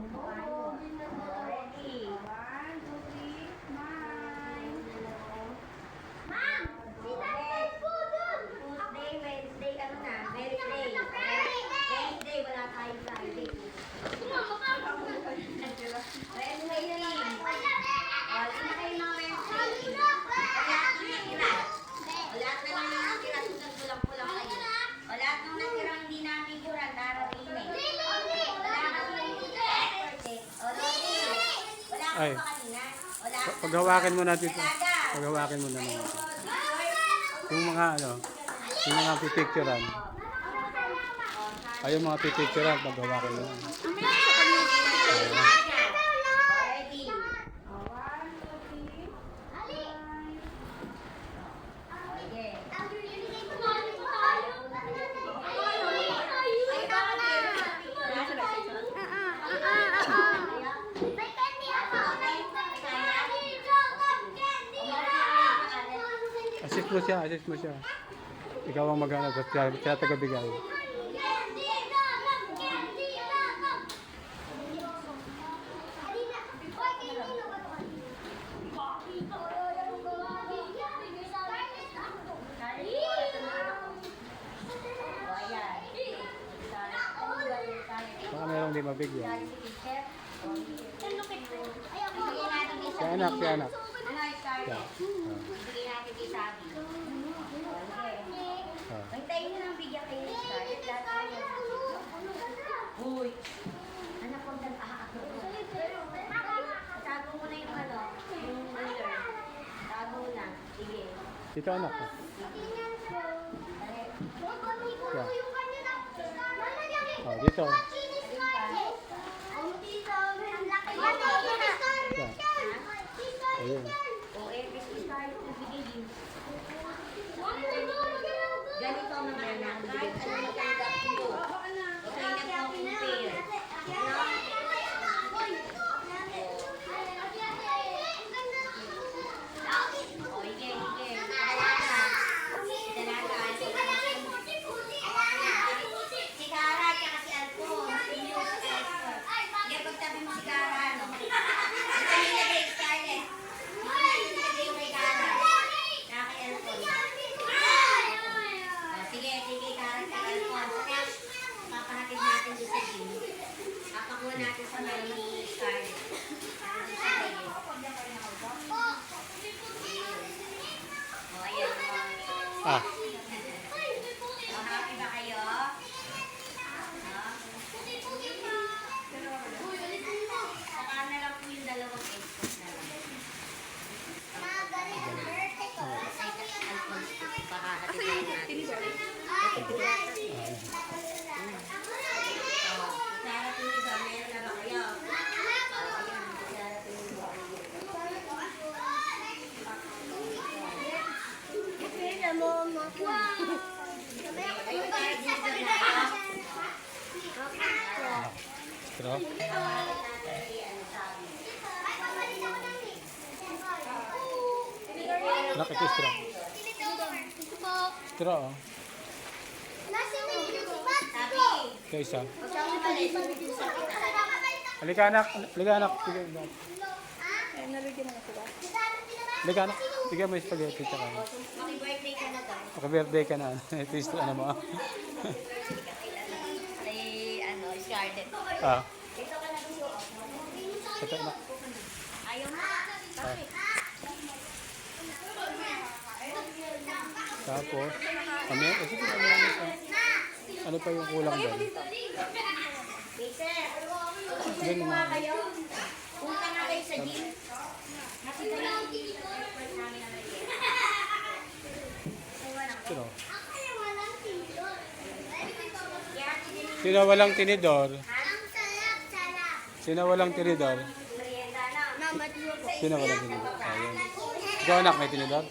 Ready? 1, 2, 3, smile. Ma'am! Si Dad po dun! Tuesday, Wednesday, ano na? Wednesday. Wednesday, wala tayo Friday. Wednesday din. O, sino kayo mga Wednesday? Lahat na natira. O, lahat na lang yung natira. Susunod pulang-pulang kayo. O, lahat ng natira hindi namin kuran. Darating eh. Wala kasi yung birthday. O, Lodi. Wala ka Ay. pa kanina. Wala ka. Paghawakin mo natin ito. Talaga. Paghawakin mo naman. Ayaw mo, Yung mga ano, yung mga pipicturean. Ay, yung mga pipicturean, paghawakin mo. Ready? 1, 2, 3. Okay. Assist mo siya. Ikaw ang maghanap at siya taga-bigay. Baka merong di mabigyan. Si anak. Ano, Scarlett? Bigyan natin kay Sabi. Hintayin nyo lang bigyan kayo ni Scarlett. Uy! Anak ko dyan. Tago mo na yung ano, yung ruler. Tago na. Sige. Dito anak ko. Oh, dito. Ayun. O, si Scarlett nagbigay din. Ganito ang mga anak. Kahit ano natanggap mo. Huwag kayo nagpa-compare. O, sige. Dalaga. Si Cara, tsaka si Alphonse. Sige, pagtabi mo si Cara, no? Ito yung nilagay, Scarlett. Ito yung nilagay yung kay Cara. Tsaka kay Alphonse. Sige, Cara, tsaka Alphonse. Kaya, papahatid natin doon sa gym. Papakuha natin sa mga ni Scarlett. O, ayan. Ah, O, happy ba kayo? Saka na lang po yung dalawang extras na lang. Pahahatid natin. Darating yung iba, meron na ba kayo? Ayan, darating yung iba. Ayun, tayo dito na kayo. straw. Anak, ito straw. Straw, oh. Sabi, Ito isa. huwag kang umalis. Halika anak. Halika anak. Halika anak. Bigyan mo yung spaghetti tsaka. Maki-birthday ka na daw. Maka-birthday ka na. Ito yung straw, ano mo. Kay, Scarlett. Ah, Dito ka na dito. ito anak. Ayaw mo. Bakit? Tapos, kami, sige, ano pa yung kulang doon? Peter, Doon kuha naman. kayo. Punta na kayo sa gym. Nakita niyo yung first namin na maliit. Straw. Kaya hindi Sino walang tinidor? Ha? Sino walang tinidor? Merienda na. Sino walang tinidor? Ayun. Ikaw anak, may tinidor?